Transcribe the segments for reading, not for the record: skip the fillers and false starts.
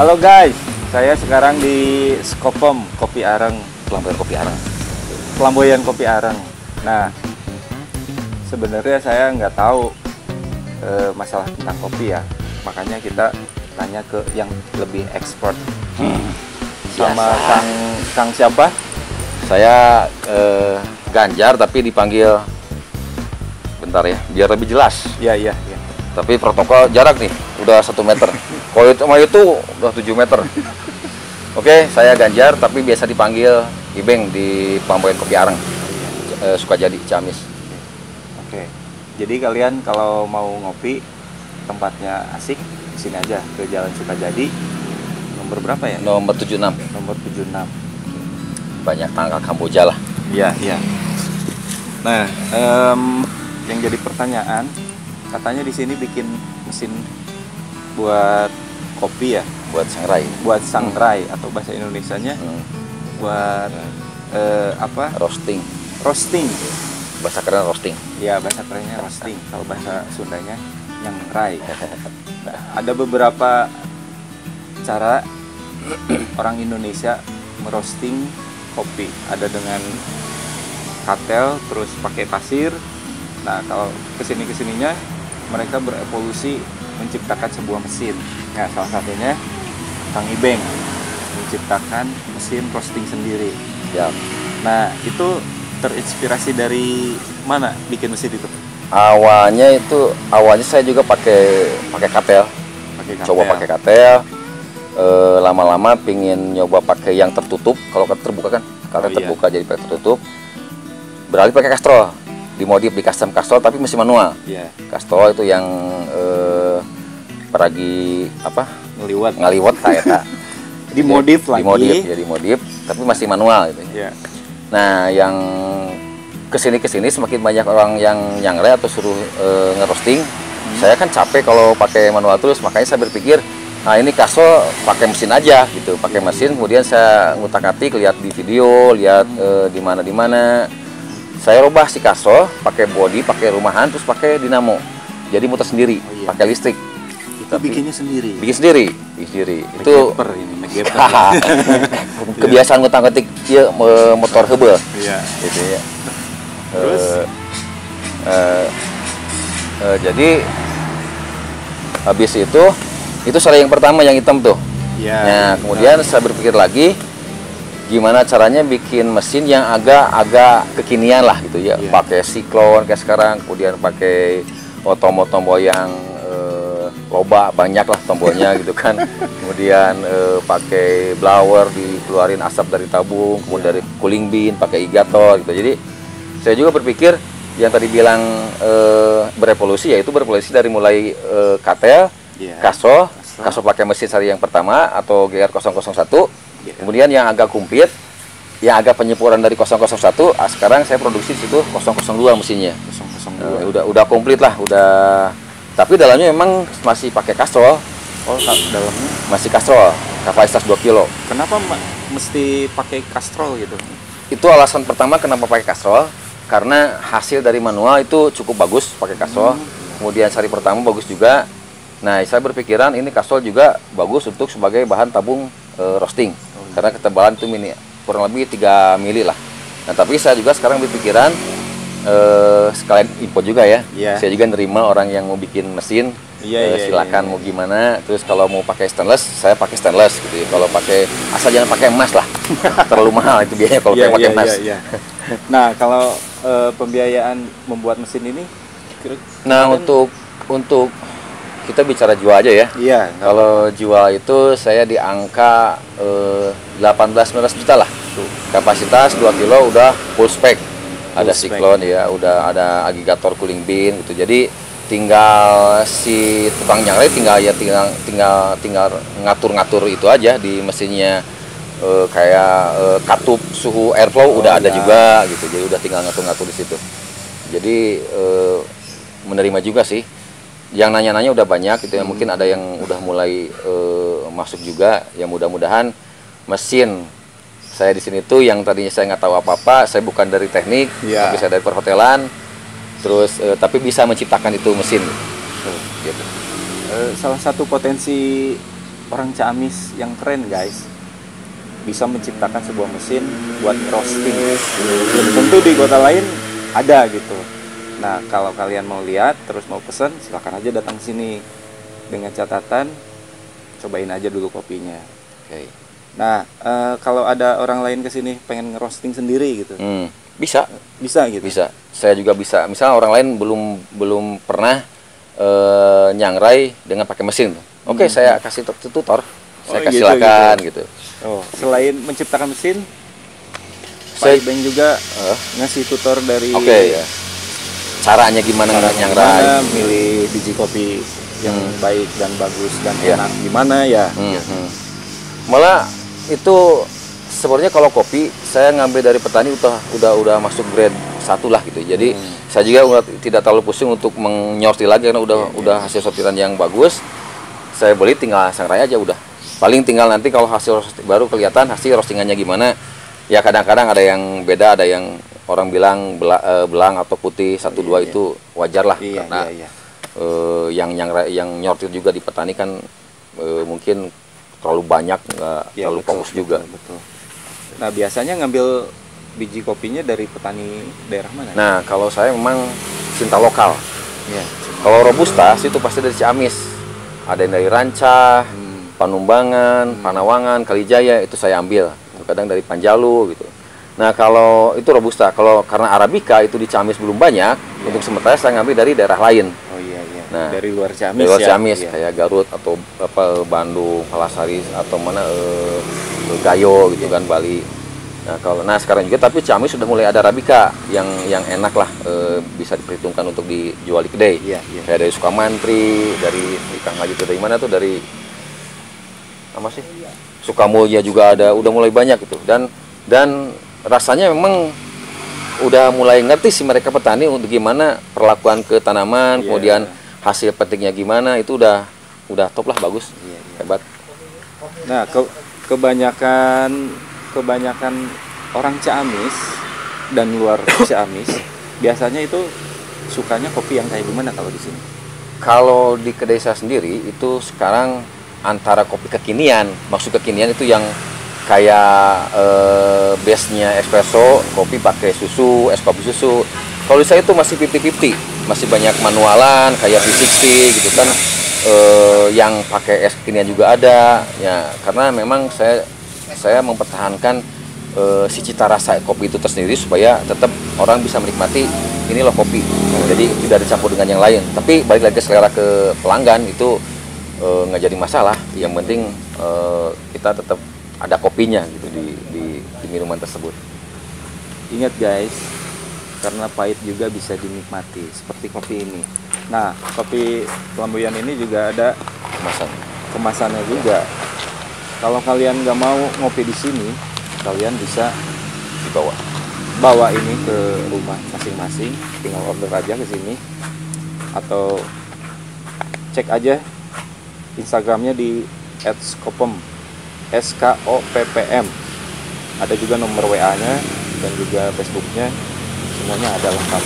Halo guys, saya sekarang di Skopem Kopi Areng, Pelampian kopi areng. Flamboyan Kopi Areng. Nah, sebenarnya saya nggak tahu masalah tentang kopi ya, makanya kita tanya ke yang lebih expert. Sama Kang siapa? Saya Ganjar tapi dipanggil, bentar ya, biar lebih jelas. Iya. Tapi protokol jarak nih, udah 1 meter. Kalau itu sama itu udah 7 meter. Oke, saya Ganjar tapi biasa dipanggil Ibeng di Pelampian Kopi Areng, Sukajadi, Ciamis. Oke, jadi kalian kalau mau ngopi tempatnya asik di sini aja ke Jalan Sukajadi. Nomor berapa ya? Nomor 76. Nomor 76. Banyak tanggal Kamboja lah. Iya. Nah, yang jadi pertanyaan, katanya di sini bikin mesin buat kopi ya, Buat sangrai. buat sangrai atau bahasa Indonesianya buat apa? Roasting. Roasting. Bahasa keren roasting. Ya, bahasa kerennya roasting. Kalau bahasa Sundanya nyangrai. Nah, ada beberapa cara orang Indonesia merosting kopi. Ada dengan katel, terus pakai pasir. Nah, kalau kesininya mereka berevolusi menciptakan sebuah mesin. Nah, salah satunya Kang Ibeng menciptakan mesin roasting sendiri. Ya. Nah, itu terinspirasi dari mana bikin mesin itu? Awalnya saya juga pakai katel. Pakai katel. Coba pakai katel. Lama-lama pingin nyoba pakai yang tertutup. Kalau terbuka kan, katel terbuka jadi pakai tertutup. Beralih pakai kastrol. Dimodif di custom kastrol tapi mesin manual. Iya. Kastrol itu yang peragi apa? Ngaliwat tak. Dimodif lagi. Dimodif tapi masih manual gitu. Iya. Nah, yang kesini semakin banyak orang yang nyangrai atau suruh ngerosting. Saya kan capek kalau pakai manual terus, makanya saya berpikir, nah ini kastrol pakai mesin aja gitu, pakai mesin. Kemudian saya ngutak-atik, lihat di video, lihat di mana. Saya rubah si kastrol, pakai body, pakai rumahan, terus pakai dinamo. Jadi muter sendiri, pakai listrik. Itu bikinnya sendiri. Bikin sendiri. Itu kebiasaan ngutak-atik motor hebe. Iya. Gitu ya. Terus? Jadi habis itu cara yang pertama yang hitam tuh. Iya. Nah, kemudian saya berpikir lagi gimana caranya bikin mesin yang agak kekinian lah gitu ya. Iya. Pakai siklon kayak sekarang, kemudian pakai tombol yang loba, banyak lah tombolnya gitu kan. Kemudian pakai blower, dikeluarin asap dari tabung, kemudian dari cooling bin, pakai igator gitu. Jadi saya juga berpikir yang tadi bilang berevolusi, yaitu berevolusi dari mulai katel, kastrol pakai mesin seri yang pertama atau GR001. Kemudian yang agak kumplit, yang agak penyempurnaan dari 001, sekarang saya produksi di situ 002 mesinnya. 002. Udah komplit lah, tapi dalamnya memang masih pakai kastrol. Oh, dalamnya masih kastrol, kapasitas 2 kilo. Kenapa mesti pakai kastrol gitu? Itu alasan pertama kenapa pakai kastrol, karena hasil dari manual itu cukup bagus pakai kastrol. Kemudian seri pertama bagus juga. Nah, saya berpikiran ini kastrol juga bagus untuk sebagai bahan tabung roasting. Karena ketebalan itu kurang lebih 3 mili lah. Nah, tapi saya juga sekarang berpikiran sekalian info juga ya. Saya juga nerima orang yang mau bikin mesin. Silakan mau gimana. Terus kalau mau pakai stainless, saya pakai stainless gitu ya. Kalau pakai asal jangan pakai emas lah. Terlalu mahal itu biayanya kalau pakai emas. Nah, kalau pembiayaan membuat mesin ini untuk kita bicara jual aja ya. Iya. Kalau jual itu saya di angka 18-19 juta lah. Kapasitas 2 kilo udah full spec. Ada siklon ya, udah ada agregator cooling bin gitu. Jadi tinggal si tukang nyangrai tinggal ngatur-ngatur itu aja di mesinnya. Kayak katup suhu airflow udah ada juga gitu. Jadi udah tinggal ngatur-ngatur di situ. Jadi menerima juga sih. Yang nanya-nanya udah banyak gitu ya. Mungkin ada yang udah mulai masuk juga. Ya mudah-mudahan mesin saya di sini tuh yang tadinya saya nggak tahu apa-apa, saya bukan dari teknik, tapi saya dari perhotelan. Terus tapi bisa menciptakan itu mesin. Gitu. Salah satu potensi orang Ciamis yang keren guys, bisa menciptakan sebuah mesin buat roasting. Belum tentu di kota lain ada gitu. Nah, kalau kalian mau lihat terus mau pesen, silakan aja datang sini. Dengan catatan cobain aja dulu kopinya. Oke. Nah, kalau ada orang lain kesini pengen ngerosting sendiri gitu, Bisa. bisa gitu. Bisa. Saya juga bisa. Misalnya orang lain belum pernah nyangrai dengan pakai mesin. Oke, saya kasih tutor. Saya kasih gitu, silakan gitu. Oh, selain menciptakan mesin, Saya- Pak Ibeng juga ngasih tutor dari Oke, ya. Caranya gimana nyangrai? gimana milih biji kopi yang baik dan bagus dan Iya. enak gimana ya. Malah itu sebenarnya kalau kopi saya ngambil dari petani udah masuk grade 1 lah gitu. Jadi saya juga tidak terlalu pusing untuk menyortir lagi karena udah hasil sortiran yang bagus. Saya beli tinggal sangrai aja udah. Paling tinggal nanti kalau hasil baru kelihatan hasil roastingannya gimana. Ya kadang-kadang ada yang beda, ada yang orang bilang belang atau putih 1-2 itu wajar lah karena yang nyortir juga di petani kan mungkin terlalu banyak, nggak terlalu fokus juga. Betul. Nah, biasanya ngambil biji kopinya dari petani daerah mana? Nah, kalau saya memang cinta lokal. Ya. Kalau Robusta itu pasti dari Ciamis. Ada yang dari Ranca, Panumbangan, Panawangan, Kalijaya itu saya ambil. Itu kadang dari Panjalu gitu. Nah, kalau itu Robusta, kalau karena Arabica itu di Ciamis belum banyak, untuk sementara saya ngambil dari daerah lain. Oh iya iya. Nah, dari luar Ciamis Dari luar ya. Ciamis Iya. kayak Garut atau Bandung, Palasari atau mana Gayo gitu kan Bali. Nah sekarang juga tapi Ciamis sudah mulai ada Arabica yang enak lah, bisa diperhitungkan untuk dijual di kedai. Iya, iya. Kayak dari Sukamantri, dari Kang Haji itu dari mana tuh, dari apa sih? Sukamulya juga ada, udah mulai banyak gitu. Dan rasanya memang udah mulai ngerti sih mereka petani untuk gimana perlakuan ke tanaman, Iya. kemudian hasil petiknya gimana, itu udah top lah, bagus. Iya, iya. Hebat. Nah, kebanyakan orang Ciamis dan luar Ciamis biasanya itu sukanya kopi yang kayak gimana kalau di sini? Kalau di kedai saya sendiri itu sekarang antara kopi kekinian, maksud kekinian itu yang kayak base-nya espresso, kopi pakai susu, es kopi susu. Kalau di saya itu masih 50-50, masih banyak manualan kayak V60 gitu kan, yang pakai es kekinian juga ada. Ya, karena memang saya mempertahankan si cita rasa kopi itu tersendiri supaya tetap orang bisa menikmati ini loh kopi. Jadi tidak dicampur dengan yang lain. Tapi balik lagi selera ke pelanggan itu nggak jadi masalah. Yang penting kita tetap ada kopinya gitu di minuman tersebut. Ingat guys, karena pahit juga bisa dinikmati seperti kopi ini. Nah, kopi flamboyan ini juga ada kemasannya juga. Kalau kalian nggak mau ngopi di sini, kalian bisa bawa ini ke rumah masing-masing, tinggal order aja ke sini atau cek aja Instagramnya di @skopem, SKOPPM. Ada juga nomor WA-nya dan juga Facebooknya, semuanya ada lengkap.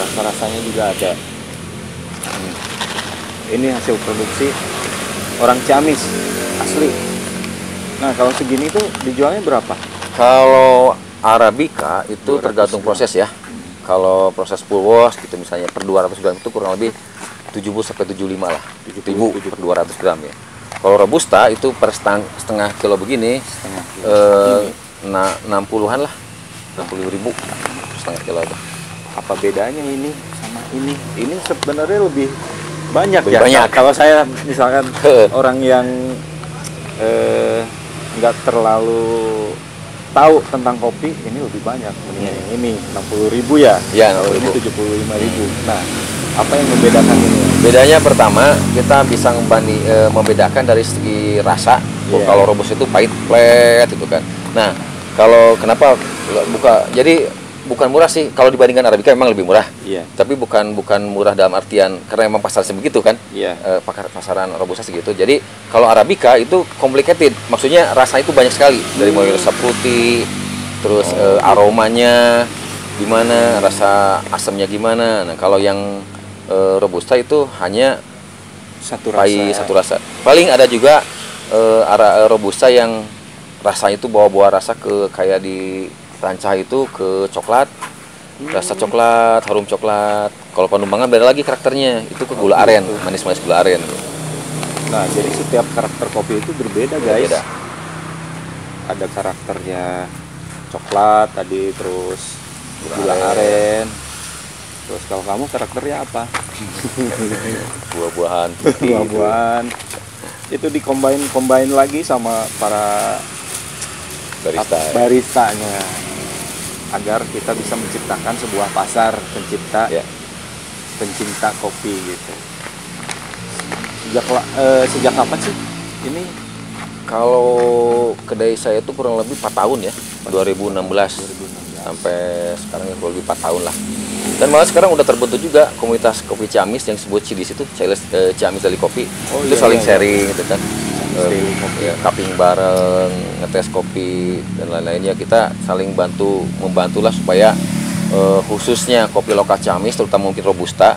Rasa-rasanya juga ada. Ini hasil produksi orang Ciamis asli. Nah, kalau segini tuh dijualnya berapa? Kalau Arabica itu 200 tergantung gram. proses ya. Kalau proses full wash gitu misalnya per 200 gram itu kurang lebih 70 sampai 75 lah. 7.000 per 200 gram ya. Kalau Robusta itu per setengah kilo begini, Setengah kilo. 60-an lah, 60.000 setengah kilo itu. Apa bedanya ini sama ini? Ini sebenarnya lebih banyak Lebih ya. banyak. Kalau saya misalkan orang yang nggak terlalu tahu tentang kopi, ini lebih banyak. Mendingan yang ini 60.000 ya. Ya, Kalau ini 60.000. 75.000. Nah, apa yang membedakan ini? Bedanya pertama kita bisa membedakan dari segi rasa. Iya. Kalau Robusta itu pahit flat gitu kan. Nah, kalau kenapa jadi bukan murah sih, kalau dibandingkan Arabica memang lebih murah. Iya. Tapi bukan murah dalam artian karena memang pasarnya begitu kan. Iya. Pasaran Robusta segitu. Jadi kalau Arabica itu complicated, maksudnya rasa itu banyak sekali, dari mulai rasa fruity, terus aromanya gimana, rasa asamnya gimana. Nah kalau yang Robusta itu hanya Satu pahit rasa. satu rasa. Paling ada juga Robusta yang rasanya itu bawa-bawa rasa ke kayak di Rancah itu ke coklat, rasa coklat, harum coklat. Kalau Panumbangan beda lagi karakternya, itu ke gula aren, manis-manis gula aren. Nah, jadi setiap karakter kopi itu berbeda, guys. Beda. Ada karakternya coklat tadi, terus gula aren. Terus kalau kamu karakternya apa? Buah-buahan. Buah-buahan. Itu combine lagi sama para baristanya agar kita bisa menciptakan sebuah pasar pencinta kopi gitu. Sejak kapan sih ini? Kalau kedai saya itu kurang lebih 4 tahun ya, 2016 sampai sekarang ya kurang lebih 4 tahun lah. Dan malah sekarang udah terbentuk juga komunitas kopi Ciamis yang disebut CIDIS itu, Ciamis Daily Kopi. Itu saling sharing gitu kan. Cupping bareng, ngetes kopi dan lain-lainnya. Kita saling membantulah supaya khususnya kopi lokal Ciamis, terutama mungkin Robusta,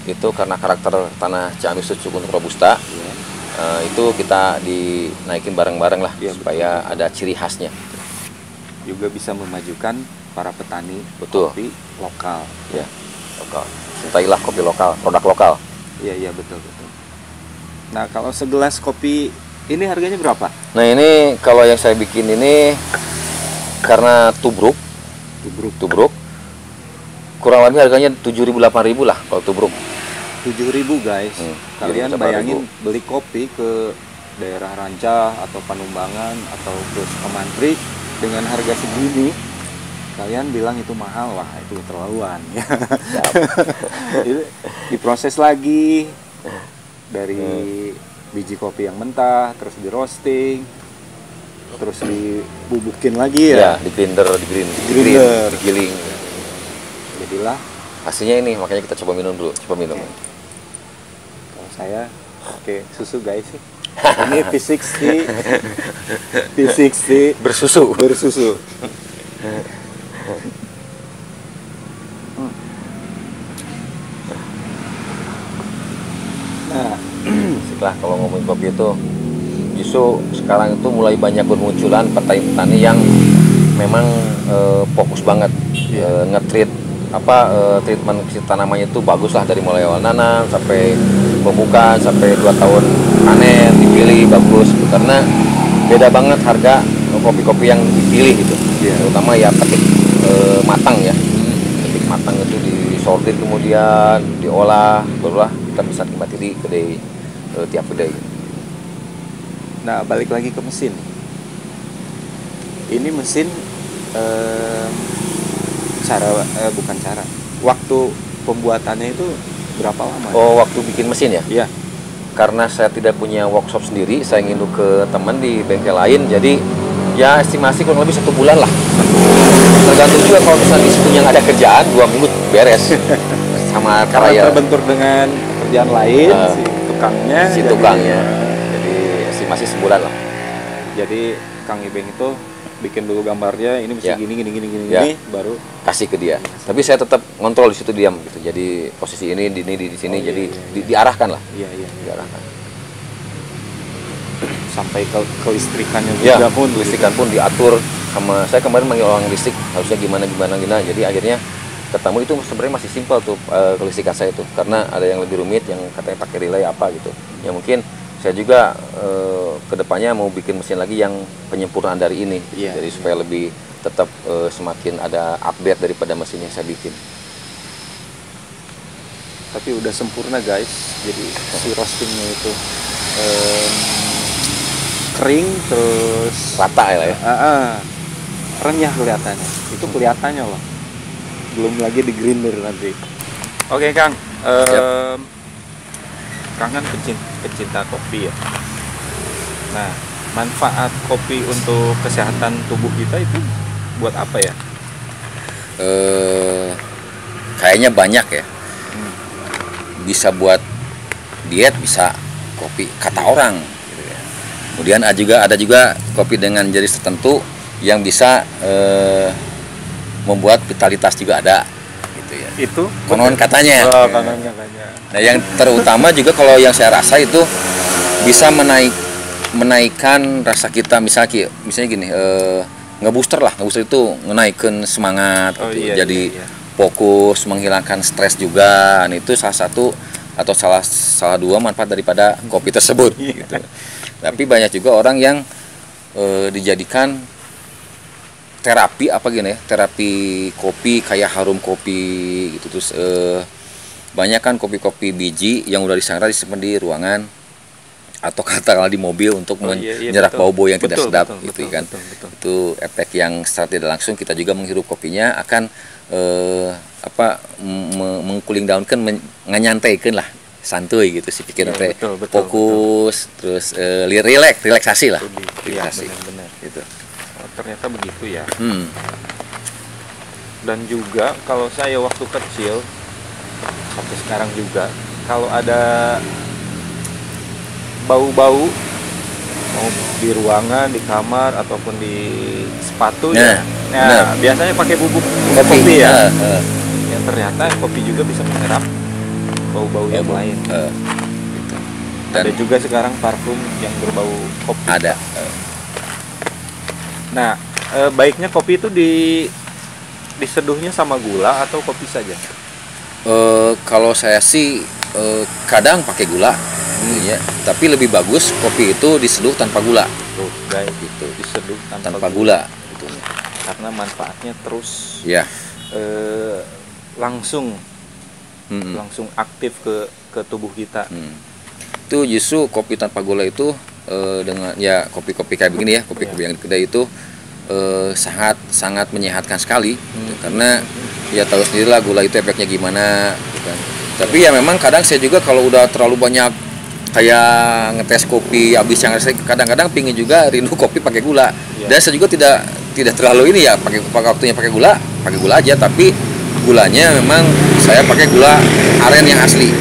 itu karena karakter tanah Ciamis itu cukup untuk Robusta, itu kita dinaikin bareng-bareng lah, supaya ada ciri khasnya. Juga bisa memajukan para petani kopi lokal. Ya, lokal. Cintailah kopi lokal, produk lokal. Iya betul. Nah, kalau segelas kopi ini harganya berapa? Nah, ini kalau yang saya bikin ini karena tubruk kurang lebih harganya 7.000-8.000 lah kalau tubruk. 7.000 guys. Kalian bayangin beli kopi ke daerah Rancah atau Panumbangan atau terus ke Mantri dengan harga segini, kalian bilang itu mahal, wah itu keterlaluan ya. Diproses lagi dari biji kopi yang mentah, terus di roasting, terus dibubukin lagi ya, di grinder, digiling. Jadilah hasilnya ini, makanya kita coba minum dulu, Kalau saya pakai susu guys. Ini P60 bersusu. Nah, setelah kalau ngomongin kopi itu, justru sekarang itu mulai banyak bermunculan petani-petani yang memang fokus banget nge-treat treatment tanamannya itu bagus lah, dari mulai awal nanam sampai pembukaan sampai 2 tahun panen dipilih bagus, karena beda banget harga kopi-kopi yang dipilih gitu. Terutama ya petik matang ya, petik matang itu disortir kemudian diolah, barulah kita bisa nikmati di kedai tiap kedai. Nah, balik lagi ke mesin. Ini mesin waktu pembuatannya itu berapa lama? Oh, waktu bikin mesin ya? Iya. Karena saya tidak punya workshop sendiri, saya nginduk ke teman di bengkel lain, jadi ya estimasi kurang lebih 1 bulan lah. Tergantung juga, kalau misalnya di situ yang ada kerjaan 2 minggu beres. Sama karena terbentur dengan pekerjaan lain, si tukangnya. Jadi estimasi sebulan lah. Jadi Kang Ibeng itu bikin dulu gambarnya, ini mesti gini, baru kasih ke dia. Tapi saya tetap ngontrol di situ, diam gitu. Jadi posisi ini di sini, jadi diarahkan lah. Diarahkan. Sampai ke kelistrikannya juga kelistrikan pun diatur sama saya. Kemarin manggil orang listrik, harusnya gimana. Jadi akhirnya ketemu itu sebenarnya masih simpel tuh kelistrikan saya itu, karena ada yang lebih rumit yang katanya pakai relay apa gitu. Ya mungkin saya juga kedepannya mau bikin mesin lagi yang penyempurnaan dari ini, jadi supaya lebih tetap semakin ada update daripada mesin yang saya bikin. Tapi udah sempurna guys, jadi si roastingnya itu kering terus rata ya. Renyah kelihatannya, itu kelihatannya loh. Belum lagi di grinder nanti. Oke Kang, Kang kan pecinta kopi ya. Nah, manfaat kopi untuk kesehatan tubuh kita itu buat apa ya? Kayaknya banyak ya. Bisa buat diet, bisa kopi kata orang. Gitu ya. Kemudian ada juga kopi dengan jenis tertentu yang bisa membuat vitalitas juga ada. Gitu ya. Itu konon katanya. Konon katanya. Nah, yang terutama juga kalau yang saya rasa itu bisa menaikkan rasa kita, misalnya gini, nge-booster itu menaikkan semangat Oh, gitu. iya, Jadi iya, iya. fokus, menghilangkan stres juga. Nah, itu salah satu atau salah dua manfaat daripada kopi tersebut gitu. Tapi banyak juga orang yang dijadikan terapi terapi kopi, kayak harum kopi gitu. Terus banyak kan kopi-kopi biji yang udah disangrai disimpan di ruangan atau katakanlah di mobil untuk menyerap bau-bau yang tidak sedap gitu kan. Betul. Itu efek yang secara tidak langsung kita juga menghirup kopinya akan mengcooling down kan, nganyantaikan lah, santuy gitu si pikiran teh, fokus, terus relaksasi lah, relaksasi benar. gitu. Oh, ternyata begitu ya. Dan juga kalau saya waktu kecil sampai sekarang juga, kalau ada bau-bau mau di ruangan, di kamar ataupun di sepatu biasanya pakai bubuk kopi ya. Yang ternyata kopi juga bisa menyerap bau-bau yang lain. Gitu. Dan ada juga sekarang parfum yang berbau kopi. Ada. Nah, baiknya kopi itu diseduhnya sama gula atau kopi saja? Kalau saya sih kadang pakai gula. Ya, tapi lebih bagus kopi itu diseduh tanpa gula. Guys, gitu. Diseduh tanpa gula gitu. Karena manfaatnya terus ya. Langsung aktif ke tubuh kita. Itu justru kopi tanpa gula itu dengan ya kopi-kopi kayak begini ya, kopi-kopi yang di kedai itu sangat menyehatkan sekali gitu. Karena ya tahu sendirilah gula itu efeknya gimana gitu kan. Tapi ya memang kadang saya juga kalau udah terlalu banyak kayak ngetes kopi habis, yang saya kadang-kadang pingin juga rindu kopi pakai gula. Dan saya juga tidak terlalu ini ya pakai waktunya pakai gula aja, tapi gulanya memang saya pakai gula aren yang asli,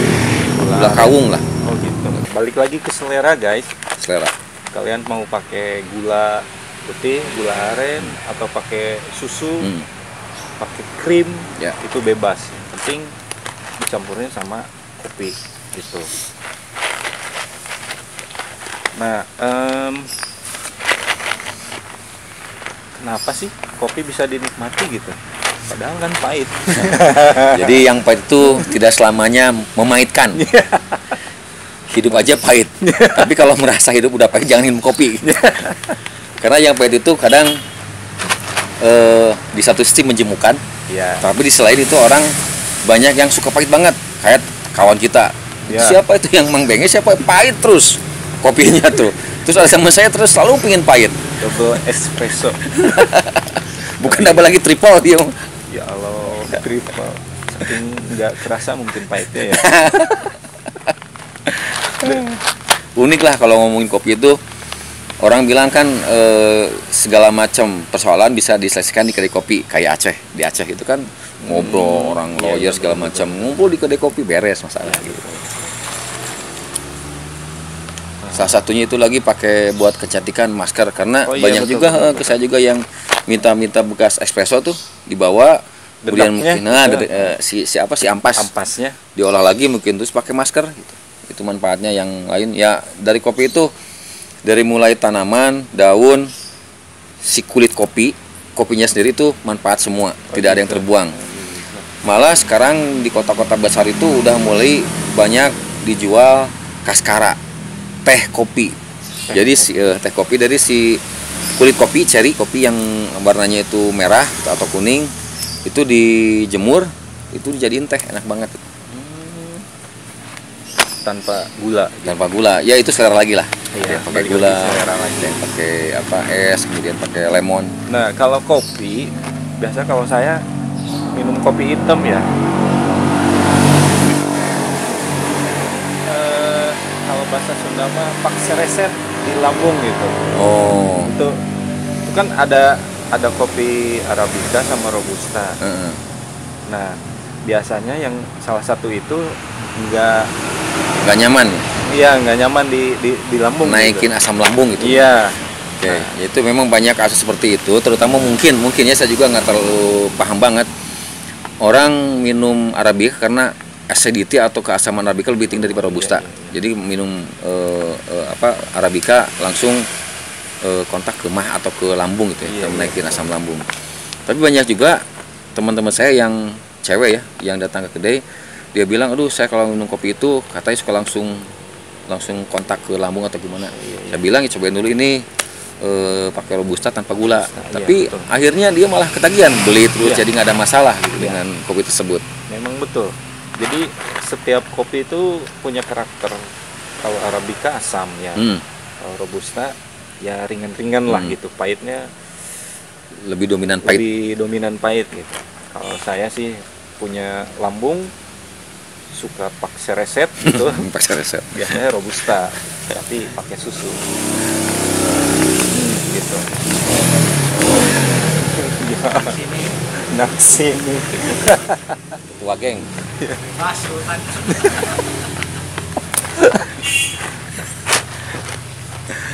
gula kawung lah. Oh gitu. Balik lagi ke selera guys. Selera. Kalian mau pakai gula putih, gula aren, atau pakai susu, pakai krim, itu bebas. Yang penting dicampurnya sama kopi gitu. Nah, kenapa sih kopi bisa dinikmati gitu? Padahal kan pahit. Jadi yang pahit itu tidak selamanya memahitkan. Hidup aja pahit. Tapi kalau merasa hidup udah pahit, jangan minum kopi. Karena yang pahit itu kadang di satu sisi menjemukan, tapi di selain itu orang banyak yang suka pahit banget. Kayak kawan kita. Siapa itu yang mengbengnya, siapa pahit terus kopinya tuh. Terus ada teman saya terus selalu pingin pahit. Double espresso. Bukan double lagi, triple dia. Ya Allah, triple. Saking nggak kerasa mungkin pahitnya ya. Unik lah kalau ngomongin kopi itu. Orang bilang kan segala macam persoalan bisa diselesaikan di kedai kopi. Kayak Aceh, di Aceh itu kan ngobrol orang lawyer segala macam, ngumpul di kedai kopi, beres masalah gitu. Salah satunya itu lagi pakai buat kecantikan masker, karena banyak betul, juga betul. Saya juga yang minta bekas espresso tuh dibawa, kemudian mungkin si ampasnya diolah lagi mungkin terus pakai masker gitu. Itu manfaatnya yang lain ya dari kopi itu, dari mulai tanaman, daun, si kulit kopinya sendiri itu manfaat semua, tidak ada yang terbuang. Malah sekarang di kota-kota besar itu udah mulai banyak dijual kaskara, teh kopi. Jadi teh kopi dari si kulit kopi, ceri kopi yang warnanya itu merah atau kuning, itu dijemur, itu dijadiin teh, enak banget. Tanpa gula. Ya itu selera lagi lah. Iya, pakai gula, pakai es, kemudian pakai lemon. Nah, kalau kopi, biasa kalau saya minum kopi hitam ya. Kalau bahasa Sunda mah pak sereset di lambung gitu. Oh. Itu kan ada kopi arabica sama robusta. Nah, biasanya yang salah satu itu nggak nyaman. Iya, nggak nyaman di lambung. Naikin gitu. Asam lambung gitu. Iya. Oke, itu memang banyak kasus seperti itu, terutama mungkin ya saya juga nggak terlalu paham banget. Orang minum arabica karena acidity atau keasaman arabica lebih tinggi daripada robusta. Jadi minum Arabica langsung kontak ke mah atau ke lambung gitu ya, menaikin asam lambung. Tapi banyak juga teman-teman saya yang cewek ya, yang datang ke kedai, dia bilang, aduh saya kalau minum kopi itu katanya suka langsung kontak ke lambung atau gimana. Saya bilang ya cobain dulu ini pakai robusta tanpa gula. Tapi akhirnya dia malah ketagihan beli terus, jadi nggak ada masalah gitu dengan kopi tersebut. Memang betul. Jadi setiap kopi itu punya karakter. Kalau Arabica asam ya, kalau robusta ya ringan-ringan lah gitu, pahitnya lebih dominan pahit. Lebih dominan pahit gitu. Kalau saya sih punya lambung, suka pakai resep gitu. Pakai resep. Biasanya robusta, tapi pakai susu. Gitu. Naksini. Tua geng.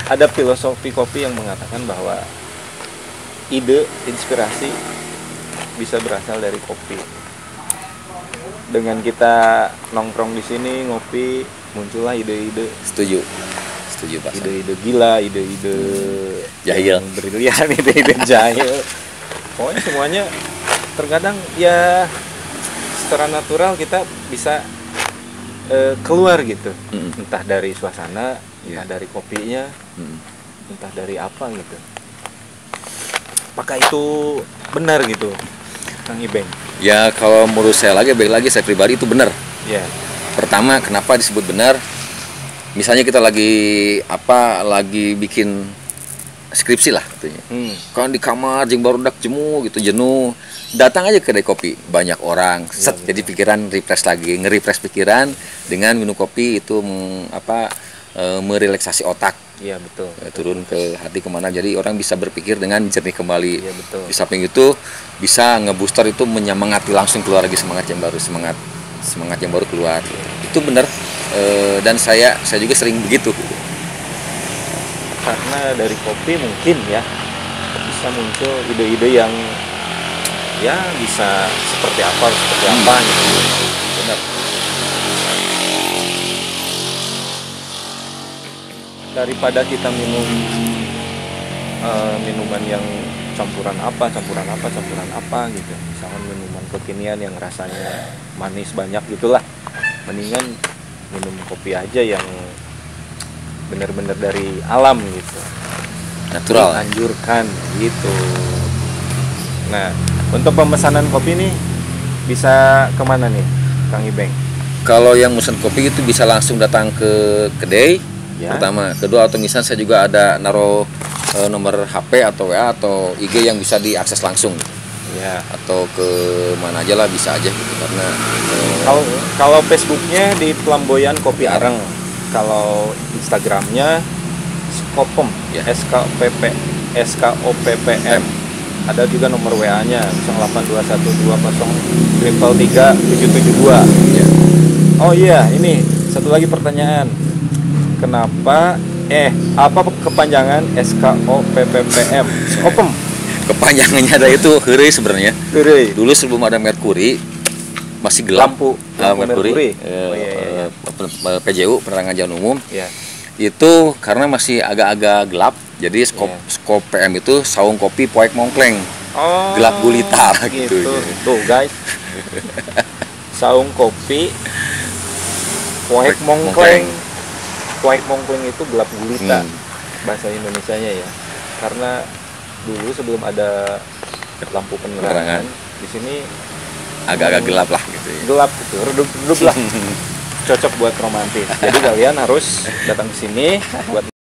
Ada filosofi kopi yang mengatakan bahwa ide, inspirasi bisa berasal dari kopi. Dengan kita nongkrong di sini ngopi, muncullah ide-ide. Setuju Pak. Ide-ide gila, ide-ide jahil, brilian, ide-ide jahil. Pokoknya semuanya terkadang ya secara natural kita bisa keluar gitu. Entah dari suasana, entah dari kopinya, entah dari apa gitu. Apakah itu benar gitu, Kang Ibeng? Ya kalau menurut saya baik lagi saya pribadi itu benar. Ya. Pertama, kenapa disebut benar? Misalnya kita lagi bikin skripsi lah katanya. Kalau di kamar jeung barudak jemu gitu jenuh, datang aja ke kedai kopi, banyak orang, jadi pikiran refresh lagi, nge-refresh pikiran dengan minum kopi itu merelaksasi otak. Iya betul. Turun ke hati kemana, jadi orang bisa berpikir dengan jernih kembali. Iya betul. Di samping itu bisa ngebooster itu menyemangati langsung keluar lagi semangat yang baru keluar. Itu benar. Dan saya juga sering begitu. Karena dari kopi mungkin ya bisa muncul ide-ide yang ya bisa seperti apa gitu. Benar. Daripada kita minum minuman yang campuran apa gitu, misalkan minuman kekinian yang rasanya manis banyak gitulah, mendingan minum kopi aja yang benar-benar dari alam gitu, natural, anjurkan gitu. Nah, untuk pemesanan kopi nih bisa kemana nih, Kang Ibeng? Kalau yang pesan kopi itu bisa langsung datang ke kedai. Ya. Pertama, kedua, atau misalnya saya juga ada naruh nomor HP atau WA atau IG yang bisa diakses langsung. Ya. Atau ke mana aja lah bisa aja gitu, karena kalau Facebooknya di Pelamboyan Kopi Areng, kalau Instagramnya Skopem, ya. SKOPPM. Ada juga nomor WA-nya 082120333772. Ya. Oh iya, ini satu lagi pertanyaan. Kenapa apa kepanjangan SKOPPM? Skopem. Kepanjangannya ada itu heureuy sebenarnya. Heureuy. Dulu sebelum ada merkuri masih gelap. Lampu merkuri. Iya. PJU, penerangan jalan umum. Iya. Itu karena masih agak-agak gelap. Jadi skop PM itu saung kopi poek mongkleng. Oh, gelap gulita gitu. Tuh guys. Saung kopi poek mongkleng. Poek mongkleng itu gelap gulita. Bahasa Indonesianya ya. Karena dulu sebelum ada lampu penerangan di sini agak-agak gelap lah gitu ya. Gelap gitu, redup lah. Cocok buat romantis. Jadi kalian harus datang ke sini buat